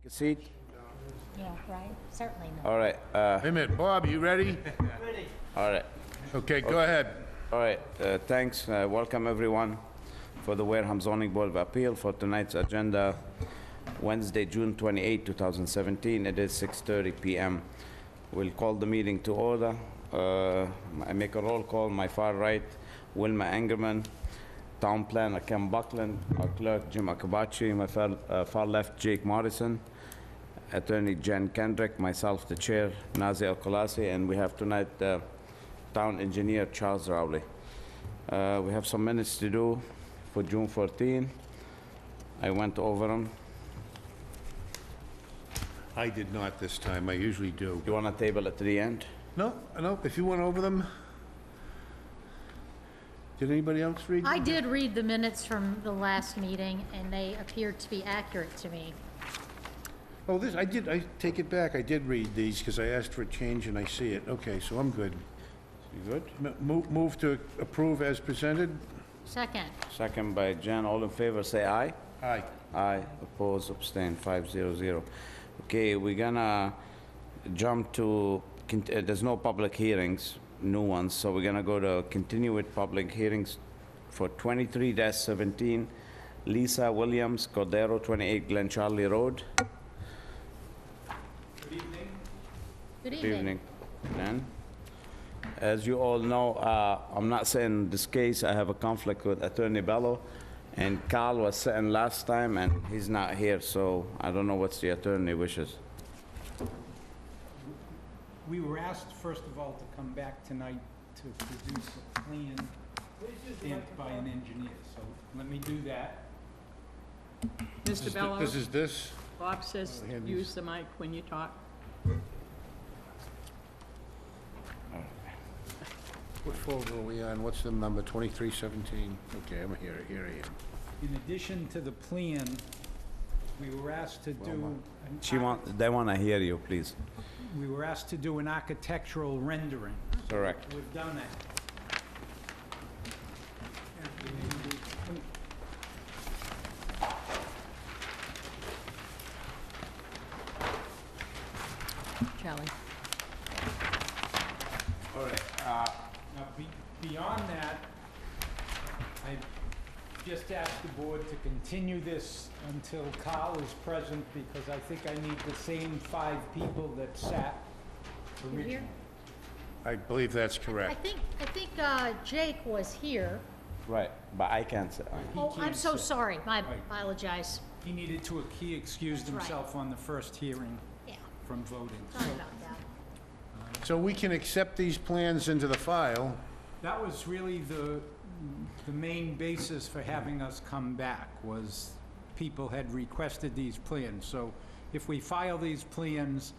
Take a seat. Yeah, right? Certainly not. All right, Wait a minute, Bob, you ready? all right, Okay, go ahead. all right. Thanks. Welcome, everyone, for the Wareham Zoning Board of Appeal for tonight's agenda, Wednesday, June 28, 2017. It is 6:30 p.m. We'll call the meeting to order. I make a roll call. My far right, Wilma Angerman. Town planner, Ken Buckland. Our clerk, Jim Akabachi. My far left, Jake Morrison. Attorney Jen Kendrick, myself, the chair, Nazi Al-Khalasi, and we have tonight town engineer Charles Rowley. We have some minutes to do for June 14. I went over them. I did not this time, I usually do. You want to table it to the end? No, if you went over them. Did anybody else read them? I did read the minutes from the last meeting, and they appeared to be accurate to me. Oh, I take it back, I did read these, because I asked for a change and I see it. Okay, so I'm good. You good? Move to approve as presented? Second. Second by Jen. All in favor, say aye. Aye. Aye. Oppose, abstain, 500. Okay, we're gonna jump to, there's no public hearings, new ones, so we're gonna go to continue with public hearings for 23-17, Lisa Williams, Cordero, 28 Glen Charlie Road. Good Good evening. evening. Nan. As you all know, I'm not saying this case, I have a conflict with Attorney Bello, and Carl was sitting last time, and he's not here, so I don't know what's the attorney wishes. We were asked, first of all, to come back tonight to produce a plan stamped by an engineer, so let me do that. Mr. Bello, This is this? Bob says hand use the mic when you talk. What folder are we on? What's the number? 2317? Okay, here I am. In addition to the plan, we were asked to do, They want to hear you, please. we were asked to do an architectural rendering. Correct. We've done that. Charlie. All right. Now, beyond that, I just asked the board to continue this until Carl is present, because I think I need the same 5 people that sat You here? originally. I believe that's I correct. think Jake was here. Right, but I can't say. Oh, I'm can't so sit. sorry. I Right. apologize. He needed to, he excused That's right. himself on the first hearing Yeah, from voting. sorry So about that. So we can accept these plans into the file. that was really the main basis for having us come back, was people had requested these plans. So if we file these plans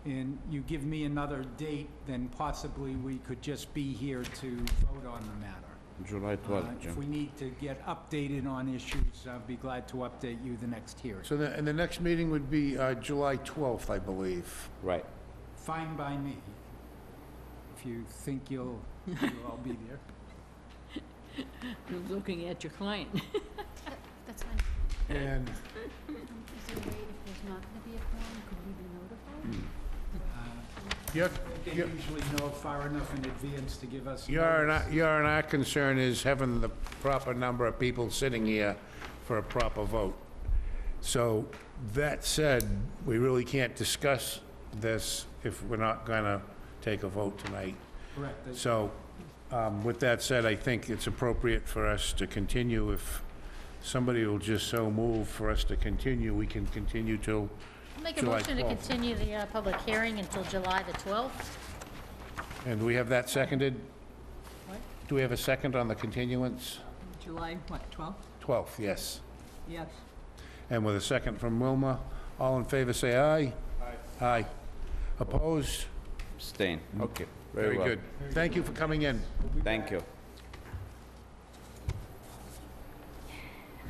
and you give me another date, then possibly we could just be here to vote on the matter. July 12th, If we Jim. need to get updated on issues, I'll be glad to update you the next hearing. So and the next meeting would be July 12th, I believe. Right. Fine by me, if you think you'll all be there. Who's looking at your client? That's fine. And Is there a way, if there's not gonna be a quorum, could we be notified? They usually know far enough in advance to give us notice. our concern is having the proper number of people sitting here for a proper vote. So, that said, we really can't discuss this if we're not gonna take a vote tonight. Correct. So, with that said, I think it's appropriate for us to continue. If somebody will just so move for us to continue, we can continue till I'll make a July motion to 12th. continue the public hearing until July the 12th. And do we have that seconded? What? Do we have a second on the continuance? July, what, 12th? 12th, yes. Yes. And with a second from Wilma, all in favor say aye. Aye. Aye. Opposed? Abstain. Okay, Very well. good. Thank you for coming in. Thank you.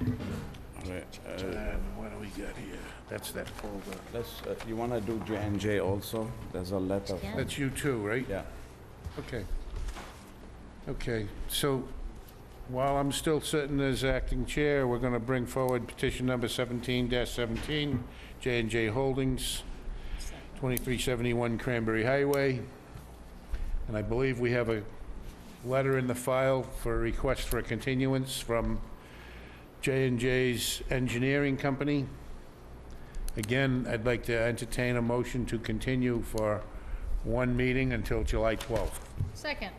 All right, What do we got here? That's that folder. let's, you want to do J&J also? There's a letter. Yeah. That's you too, right? Yeah. Okay. Okay, so While I'm still sitting as acting chair, we're going to bring forward petition number 17-17, j and J Holdings, 2371 Cranberry Highway. And I believe we have a letter in the file for a request for a continuance from j and J's Engineering Company. Again, I'd like to entertain a motion to continue for one meeting until July 12th. Second.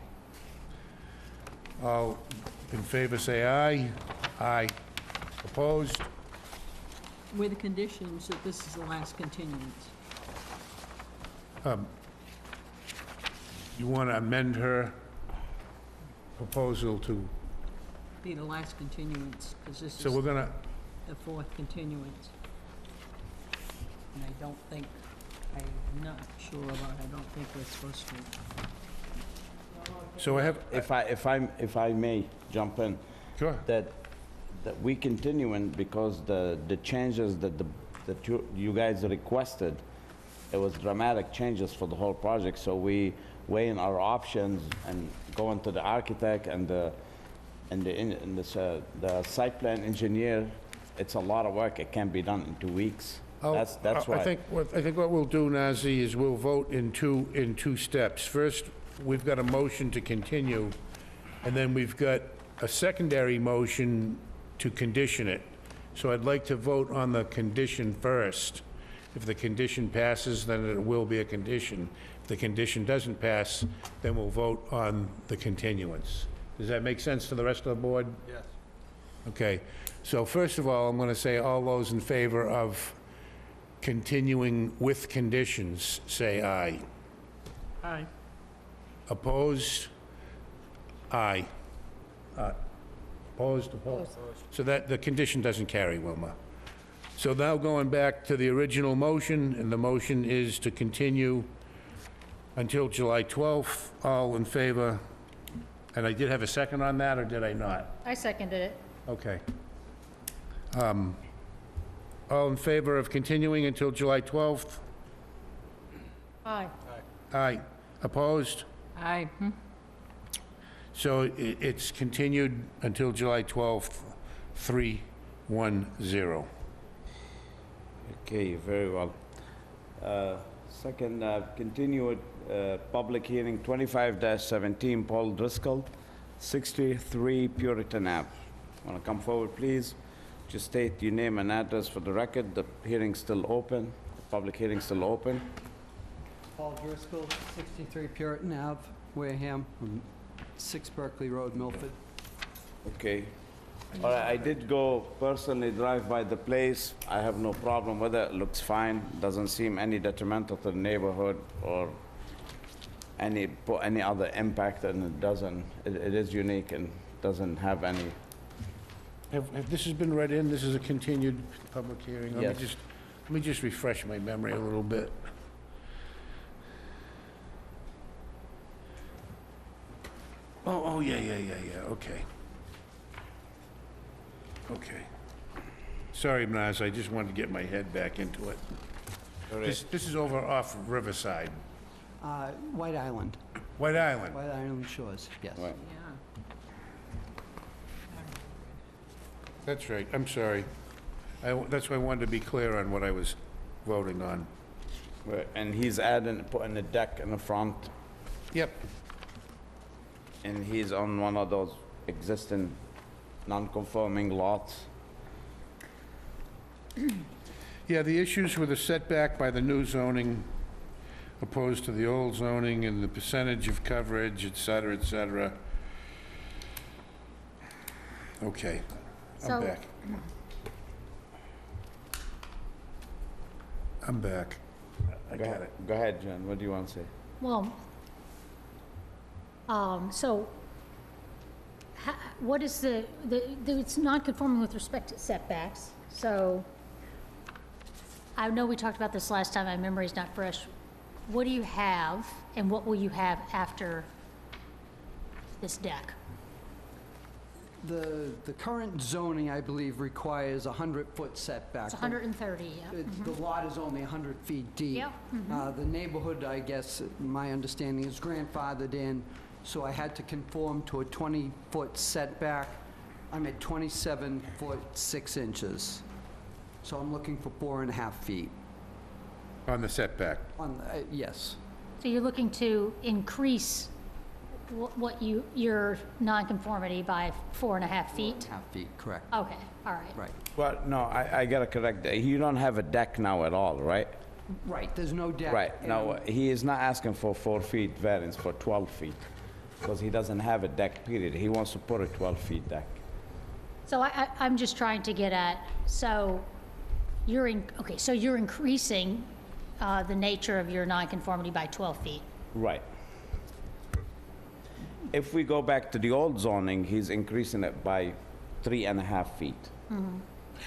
All in favor, say aye. Aye. Opposed? With the conditions that this is the last continuance. You want to amend her proposal to, Be the last continuance, because this so is we're gonna, the fourth continuance. And I don't think, I'm not sure about, I don't think we're supposed to. so I have, If I may jump in, sure. that we continuing because the changes that you guys requested, it was dramatic changes for the whole project, so we weighing our options and going to the architect and the site plan engineer. It's a lot of work. It can't be done in 2 weeks. That's why. I think what we'll do, Nazi, is we'll vote in two steps. First, we've got a motion to continue, and then we've got a secondary motion to condition it. So I'd like to vote on the condition first. If the condition passes, then it will be a condition. If the condition doesn't pass, then we'll vote on the continuance. Does that make sense to the rest of the board? Yes. Okay, so first of all, I'm going to say all those in favor of continuing with conditions, say aye. Aye. Opposed? Aye. Opposed? So that, the condition doesn't carry, Wilma. So now going back to the original motion, and the motion is to continue until July 12th. All in favor? And I did have a second on that, or did I not? I seconded it. Okay. All in favor of continuing until July 12th? Aye. Aye. Opposed? Aye. So it's continued until July 12th, 3-1-0. Okay, very well. Second, continued public hearing 25-17, Paul Driscoll, 63 Puritan Ave. Want to come forward, please? Just state your name and address for the record. The hearing's still open. The public hearing's still open. Paul Driscoll, 63 Puritan Ave, Wareham, 6 Berkeley Road, Milford. Okay. All right, I did go personally drive by the place. I have no problem with it. Looks fine. Doesn't seem any detrimental to the neighborhood or any other impact, and it doesn't. It is unique and doesn't have any. Have this has been read in? This is a continued public hearing? Yes. Let me just refresh my memory a little bit. Oh, yeah, okay. Okay. Sorry, Maz, I just wanted to get my head back into it. This is over off Riverside. White Island, White Island. White Island Shores, yes. Right. Yeah. That's right, I'm sorry. That's why I wanted to be clear on what I was voting on. Right, and he's putting a deck in the front, Yep. and he's on one of those existing non-conforming lots. Yeah, the issues with the setback by the new zoning opposed to the old zoning and the percentage of coverage, et cetera, et cetera. Okay, I'm So- back. I'm back. I got it. Go ahead, Jen, what do you want to say? Well, so, what is it's not conforming with respect to setbacks, so, I know we talked about this last time, my memory's not fresh. What do you have, and what will you have after this deck? The current zoning, I believe, requires a 100-foot setback. It's 130, yeah. The lot is only 100 feet deep. Yep, The neighborhood, I guess, my understanding is grandfathered in, so I had to conform to a 20-foot setback. I'm at 27 foot 6 inches. So I'm looking for 4.5 feet. On the setback. Yes. So you're looking to increase your nonconformity by 4.5 feet? 4.5 feet, correct. Okay, all right. Right. Well, no, I gotta correct that. You don't have a deck now at all, right? Right, there's no deck. Right. and Now, he is not asking for 4 feet variance for 12 feet, because he doesn't have a deck, period. He wants to put a 12-feet deck. So I'm just trying to get at, so you're increasing the nature of your nonconformity by 12 feet. Right. If we go back to the old zoning, he's increasing it by 3.5 feet.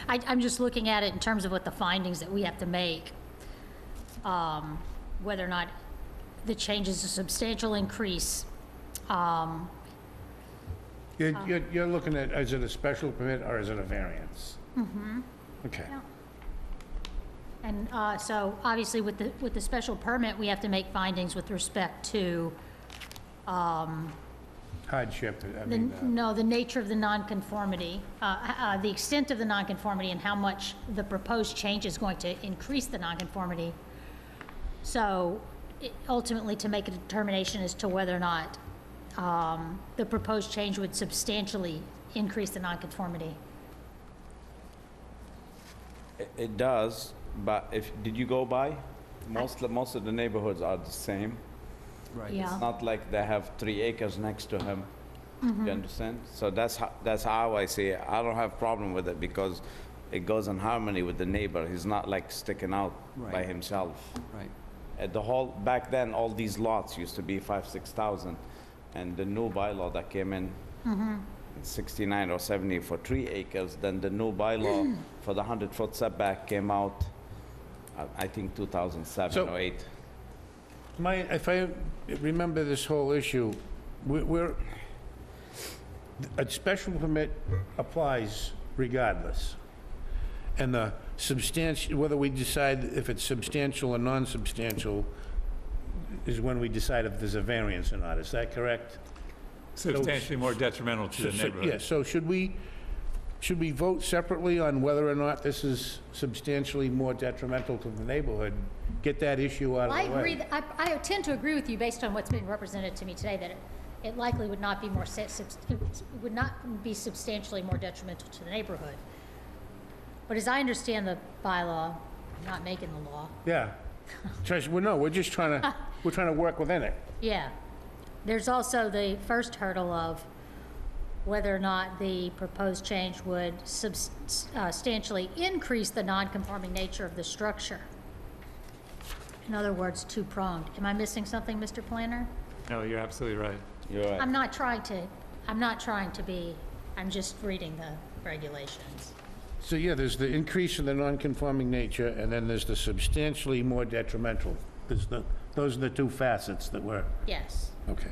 I'm just looking at it in terms of what the findings that we have to make, whether or not the change is a substantial increase. You're looking at, is it a special permit or is it a variance? Mm-hmm. Okay. Yeah. And so obviously with the special permit, we have to make findings with respect to Hardship, I mean, the nature of the nonconformity, the extent of the nonconformity and how much the proposed change is going to increase the nonconformity. So ultimately to make a determination as to whether or not the proposed change would substantially increase the nonconformity. It does, but did you go by? Most of the neighborhoods are the same. Right. Yeah. It's not like they have 3 acres next to him. You understand? So that's how I see it. I don't have problem with it because it goes in harmony with the neighbor. He's not like sticking out by Right. himself. Right. Back then, all these lots used to be 6,000, and the new bylaw that came in, 69 or 70 for 3 acres, then the new bylaw for the 100-foot setback came out, I think 2007 So- or 8. if I remember this whole issue, a special permit applies regardless. And the whether we decide if it's substantial or non-substantial is when we decide if there's a variance or not. Is that correct? Substantially more detrimental to the Yeah, neighborhood. so should we vote separately on whether or not this is substantially more detrimental to the neighborhood? Get that issue out of I the way. agree, I tend to agree with you based on what's been represented to me today, that it likely would not be would not be substantially more detrimental to the neighborhood. But as I understand the bylaw, I'm not making the law, Yeah. We're just trying to work within it. yeah. There's also the first hurdle of whether or not the proposed change would substantially increase the non-conforming nature of the structure. In other words, two-pronged. Am I missing something, Mr. Planner? No, you're absolutely right. You're right. I'm not trying to be, I'm just reading the regulations. So, yeah, there's the increase in the non-conforming nature, and then there's the substantially more detrimental. Those are the two facets that we're, Yes. okay.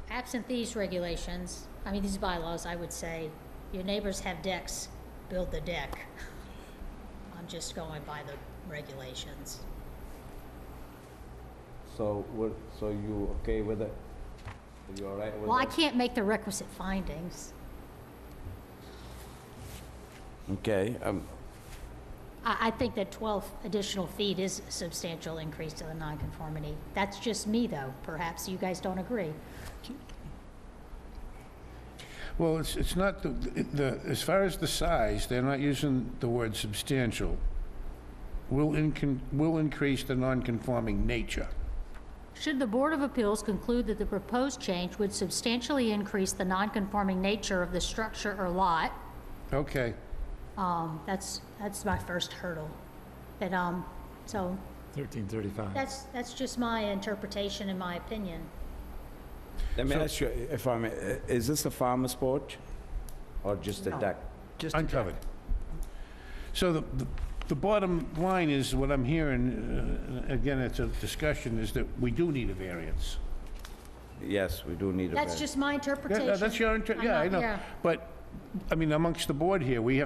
Absent these regulations, these bylaws, I would say, your neighbors have decks, build the deck. I'm just going by the regulations. So you okay with it? Are you all right with it? Well, I can't make the requisite findings. Okay, I think that 12 additional feet is a substantial increase to the nonconformity. That's just me, though. Perhaps you guys don't agree. Well, it's not as far as the size, they're not using the word substantial. Will increase the non-conforming nature. Should the Board of Appeals conclude that the proposed change would substantially increase the nonconforming nature of the structure or lot, Okay. that's my first hurdle. But, so 1335. that's just my interpretation and my opinion. let me ask you, if I may, is this a farmer's porch or just a No. deck? Just Uncovered. So the bottom line is, what I'm hearing, again, it's a discussion, is that we do need a variance. Yes, we do need a That's variance. just my interpretation. Yeah, that's your, I'm yeah, I not- know. yeah. But, amongst the board here, we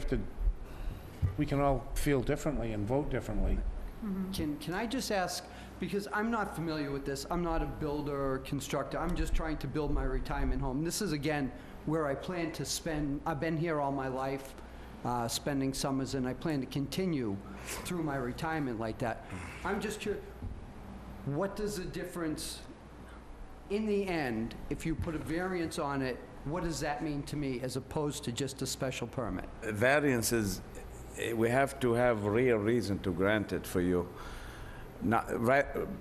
can all feel differently and vote differently. Can I just ask, because I'm not familiar with this. I'm not a builder or constructor. I'm just trying to build my retirement home. This is, again, where I plan to spend, I've been here all my life, spending summers, and I plan to continue through my retirement like that. I'm just curious, what does the difference, in the end, if you put a variance on it, what does that mean to me as opposed to just a special permit? Variances, we have to have real reason to grant it for you.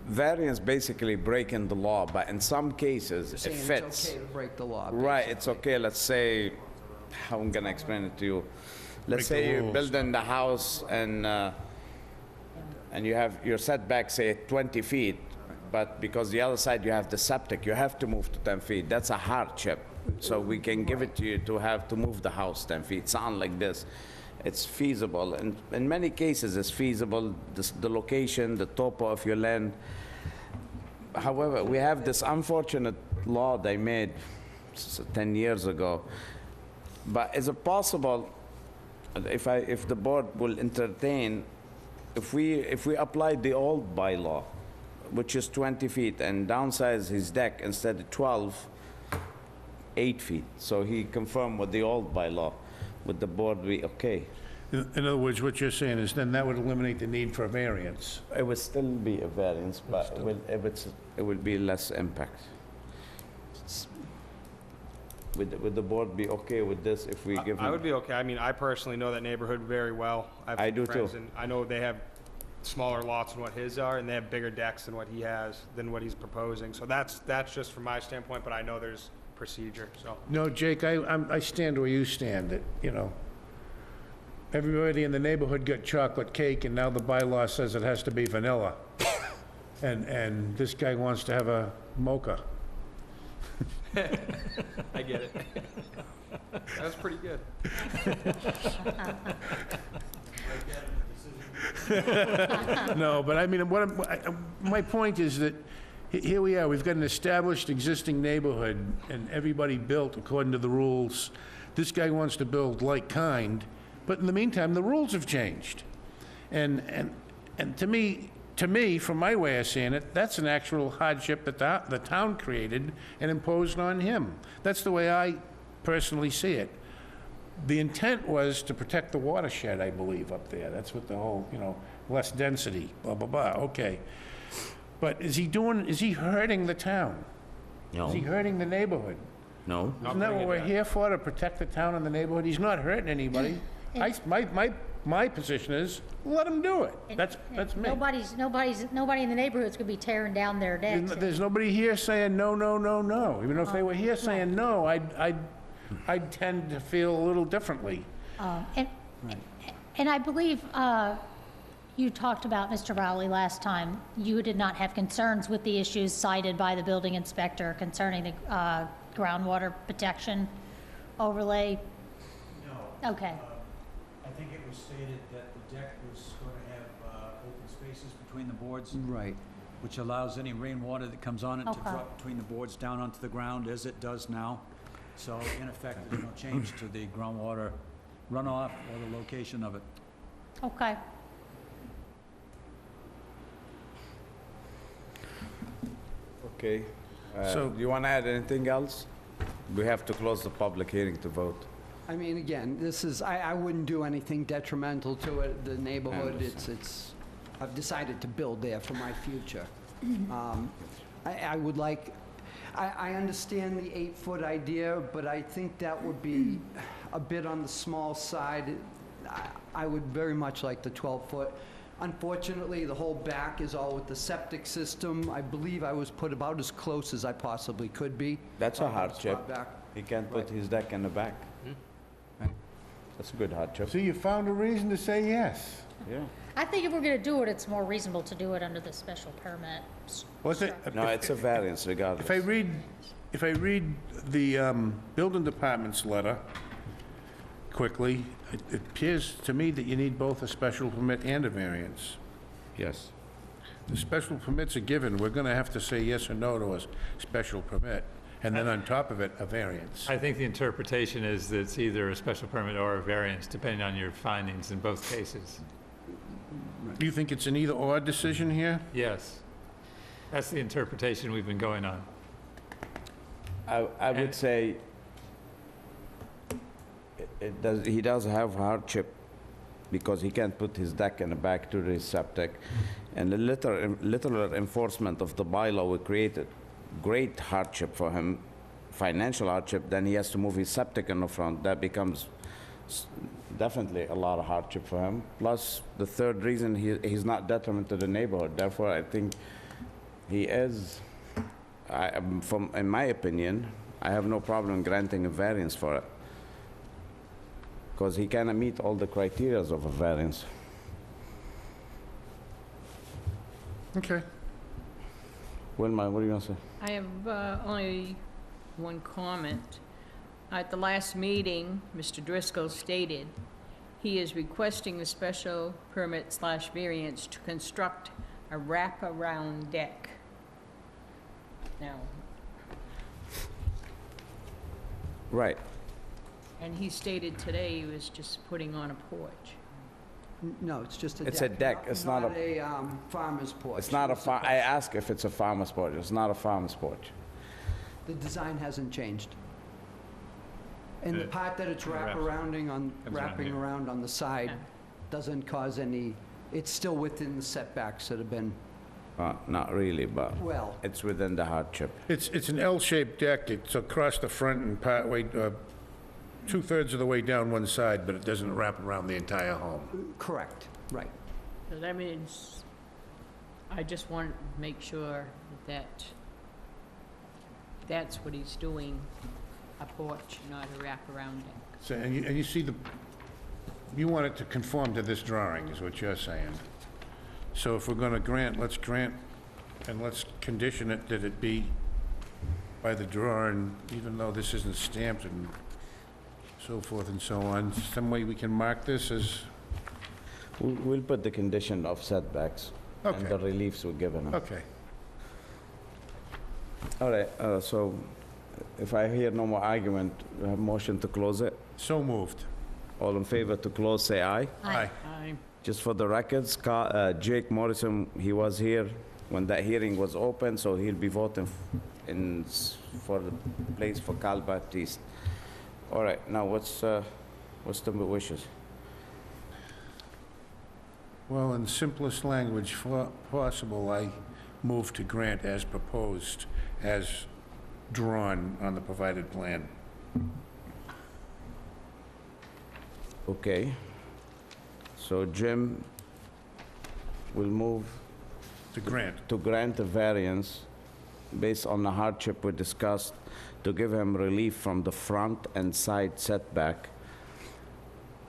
Variance basically breaking the law, but in some cases, it Saying fits. it's okay to break the law. Right, it's okay, let's say, how I'm gonna explain it to you. Let's Break the say you're rules. building the house and you have your setback, say, 20 feet, but because the other side you have the septic, you have to move to 10 feet. That's a hardship. So we can give it to you to have to move the house 10 feet, sound like this. It's feasible, and in many cases, it's feasible, the location, the topo of your land. However, we have this unfortunate law they made 10 years ago. But is it possible, if the board will entertain, if we applied the old bylaw, which is 20 feet, and downsize his deck instead of 12, 8 feet, so he confirmed with the old bylaw, would the board be okay? In other words, what you're saying is then that would eliminate the need for a variance. It would still be a variance, but it would be less impact. Would the board be okay with this if we give I would him? be okay. I mean, I personally know that neighborhood very well. have I do friends, too. And I know they have smaller lots than what his are, and they have bigger decks than what he has, than what he's proposing. So that's just from my standpoint, but I know there's procedure, so. No, Jake, I stand where you stand, that, you know, everybody in the neighborhood got chocolate cake, and now the bylaw says it has to be vanilla. And this guy wants to have a mocha. I get it. That was pretty good. No, but I mean, my point is that here we are, we've got an established existing neighborhood, and everybody built according to the rules. This guy wants to build like kind, but in the meantime, the rules have changed. And to me, from my way of seeing it, that's an actual hardship that the town created and imposed on him. That's the way I personally see it. The intent was to protect the watershed, I believe, up there. That's what the whole, you know, less density, blah, blah, blah, okay. But is he hurting the town? Is he hurting the neighborhood? No? Isn't that what we're here for, to protect the town and the neighborhood? He's not hurting anybody. My position is, let him do it. That's me. Nobody in the neighborhood's gonna be tearing down their decks. There's nobody here saying no, no, no, no. Even if they were here saying no, I'd tend to feel a little differently. And I believe you talked about, Mr. Rowley, last time, you did not have concerns with the issues cited by the building inspector concerning the groundwater protection overlay? No. Okay, I think it was stated that the deck was going to have open spaces between the boards, Right. which allows any rainwater that comes on it to Okay. drop between the boards down onto the ground, as it does now. So in effect, there's no change to the groundwater runoff or the location of it. okay. Okay. So- Do you want to add anything else? We have to close the public hearing to vote. I mean, again, this is, I wouldn't do anything detrimental to it, the neighborhood. understand. I've decided to build there for my future. I would like, I understand the 8-foot idea, but I think that would be a bit on the small side. I would very much like the 12-foot. Unfortunately, the whole back is all with the septic system. I believe I was put about as close as I possibly could be. That's a Spot hardship. back. He can't put his deck in the back. Right. That's a good hardship. So you found a reason to say yes. Yeah. I think if we're gonna do it, it's more reasonable to do it under the special permit. Was it? No, it's a variance regardless. If I read the building department's letter quickly, it appears to me that you need both a special permit and a variance. Yes. The special permit's a given, we're gonna have to say yes or no to a special permit, and then on top of it, a variance. I think the interpretation is that it's either a special permit or a variance, depending on your findings in both cases. Do you think it's an either-or decision here? Yes. That's the interpretation we've been going on. I would say he does have hardship because he can't put his deck in the back to the septic. And the literal enforcement of the bylaw will create a great hardship for him, financial hardship. Then he has to move his septic in the front. That becomes definitely a lot of hardship for him. Plus, the third reason, he's not detriment to the neighborhood. Therefore, I think he is, in my opinion, I have no problem granting a variance for it. Because he cannot meet all the criterias of a variance. Okay. Wilma, what do you want to say? I have only one comment. At the last meeting, Mr. Driscoll stated he is requesting a special permit/variance to construct a wraparound deck. Now, Right. and he stated today he was just putting on a porch. No, it's just a deck. It's a deck, it's not a- farmer's porch. It's not a I ask if it's a farmer's porch. It's not a farmer's porch. The design hasn't changed. And the part that it's Comes around wrapping here. around on the side Yeah. doesn't cause any, it's still within the setbacks that have been, Not really, but well, it's within the hardship. It's an L-shaped deck. It's across the front and partway, two-thirds of the way down one side, but it doesn't wrap around the entire home. correct, right. So that means, I just want to make sure that that's what he's doing, a porch, not a wraparound deck. So, and you see you want it to conform to this drawing, is what you're saying. So if we're gonna grant, let's grant, and let's condition it that it be by the drawing, even though this isn't stamped and so forth and so on. Some way we can mark this as, We'll put the condition of setbacks and Okay. the reliefs we're giving him. okay. All right, so if I hear no more argument, we have motion to close it. So moved. All in favor to close, say aye. Aye. Just for the records, Jake Morrison, he was here when that hearing was open, so he'll be voting for the place for Carl Baptiste. All right, now what's the wishes? Well, in simplest language possible, I move to grant as proposed, as drawn on the provided plan. Okay. So Jim will move To grant. to grant a variance based on the hardship we discussed to give him relief from the front and side setback.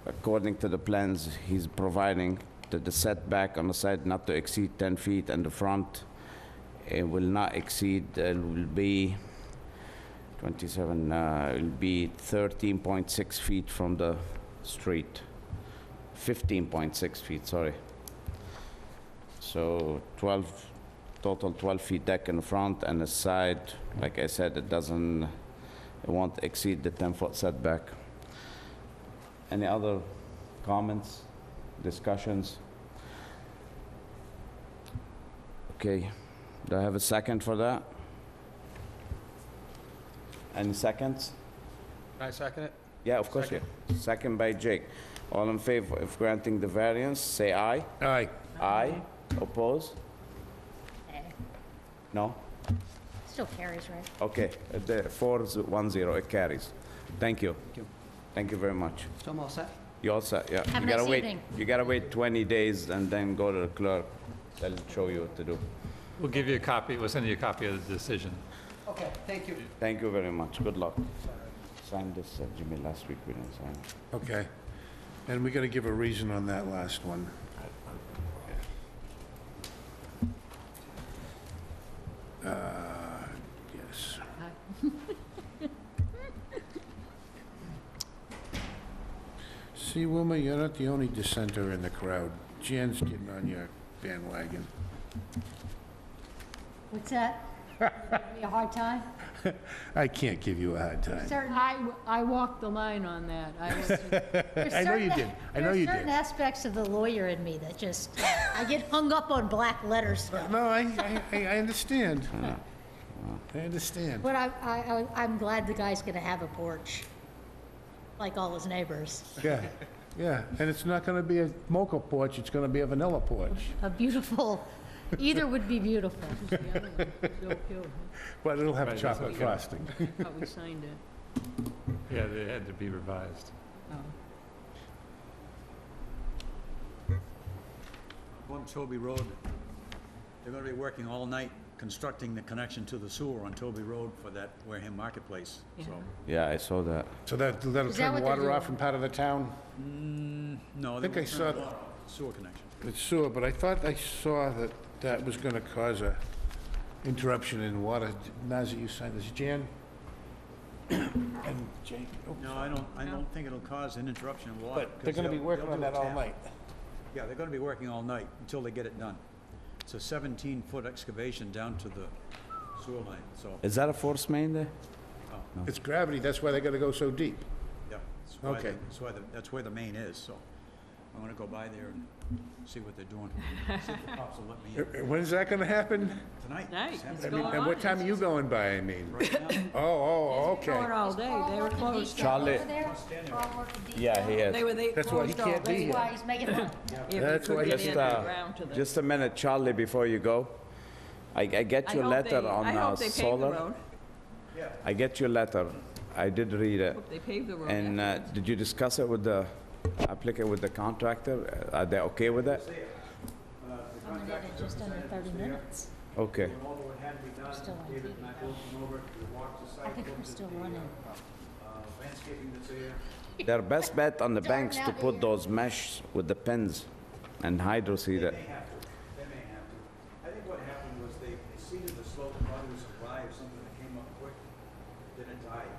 According to the plans he's providing, that the setback on the side not to exceed 10 feet and the front it will not exceed, it will be 27, it will be 13.6 feet from the street. 15.6 feet, sorry. So 12, total 12 feet deck in the front and the side, like I said, it won't exceed the 10-foot setback. Any other comments, discussions? Okay, do I have a second for that? Any seconds? Can I second it? Yeah, of course, yeah. Second by Jake. All in favor of granting the variance, say aye. Aye. Aye. Oppose? No? Still carries, right? Okay, 4-1-0, it carries. Thank you. you. Thank you very much. So I'm all set? You all set, yeah. Have a You gotta nice wait- evening. You gotta wait 20 days and then go to the clerk. They'll show you what to do. We'll give you a copy, we'll send you a copy of the decision. Okay, thank you. Thank you very much. Good luck. Signed this, Jimmy, last week we didn't sign it. Okay. And we gotta give a reason on that last one. Yes. See, Wilma, you're not the only dissenter in the crowd. Jan's getting on your bandwagon. What's that? Give me a hard time? I can't give you a hard time. I walked the line on that. I was, I know you did. I know you There are certain did. aspects of the lawyer in me that just, I get hung up on black letters. No, I understand. I understand. But I'm glad the guy's gonna have a porch, like all his neighbors. Yeah, yeah, and it's not gonna be a mocha porch, it's gonna be a vanilla porch. A beautiful, either would be beautiful. the other one, Bill Hill, But it'll have Right, that's chocolate okay. frosting. how we signed it. Yeah, they had to be revised. Oh. On Toby Road, they're gonna be working all night constructing the connection to the sewer on Toby Road for that Wareham Marketplace, so. Yeah, I saw that. So that'll Is that turn what water they're off doing? in part of the town? No, I they think I won't saw turn that. the water off, sewer connection. It's sewer, but I thought I saw that that was gonna cause a interruption in water. Nazir, you signed this, Jan? And Jake? Oh, No, I don't think it'll cause an interruption in water. But they're 'cause gonna be they'll- working they'll on do a that all tap. night. Yeah, they're gonna be working all night until they get it done. It's a 17-foot excavation down to the sewer line, so, Is that a force main there? It's gravity, that's why they gotta go so deep. yeah. That's why Okay. that's where the main is, so I'm gonna go by there and see what they're doing. See if the cops will let me in. When's that gonna happen? Tonight. Night, it's it's happening going And on. what time are you going by, I mean? right now. Oh, okay. Going all day, they were closed. Charlie- Over there, all working detail. Yeah, he is. They were, they That's why he closed all can't be day. here. Why he's making money. If we That's why couldn't he- get Just, around to the. just a minute, Charlie, before you go. I get I your hope letter they- on I hope they pave the solar. road. I get your letter. I did read it. Hope they pave the road. And afterwards. did you discuss it with the applicant, with the contractor? Are they okay with it? I'm gonna get it just under 30 minutes. Okay. We're still on TV. I think we're still running. Their best bet on the Dark banks to now, put dear. those mesh with the pins and hydro seed it. They may have to. I think what happened was they seeded the slope, thought it was a rye or something that came up quick, then it died.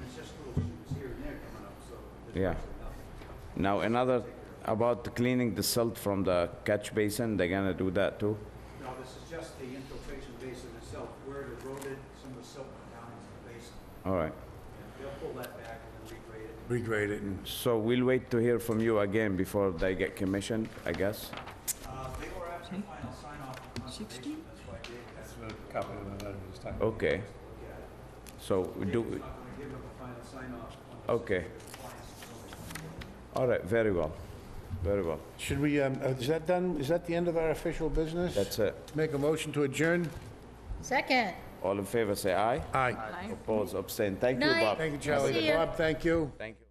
It's just little shoots here and there coming up, so there's Yeah. actually nothing. Now, another, about cleaning the silt from the catch basin, they're gonna do that too? No, this is just the infiltration basin itself, where it eroded, some of the silt went down into the basin. All right. And they'll pull that back and then regrade it. Regrade it and, So we'll wait to hear from you again before they get commissioned, I guess? They were after final sign off on conservation, 60? that's why Dave has That's a copy of the letter this time. Okay. So we do, not gonna give them a final sign off on okay. All right, very well, very well. should we, is that done? Is that the end of our official business? That's it. Make a motion to adjourn? Second. All in favor, say aye. Aye. Aye. Oppose, abstain. Thank you, Night. Bob. Thank you, Charlie. See ya. Bob, thank you. Thank you.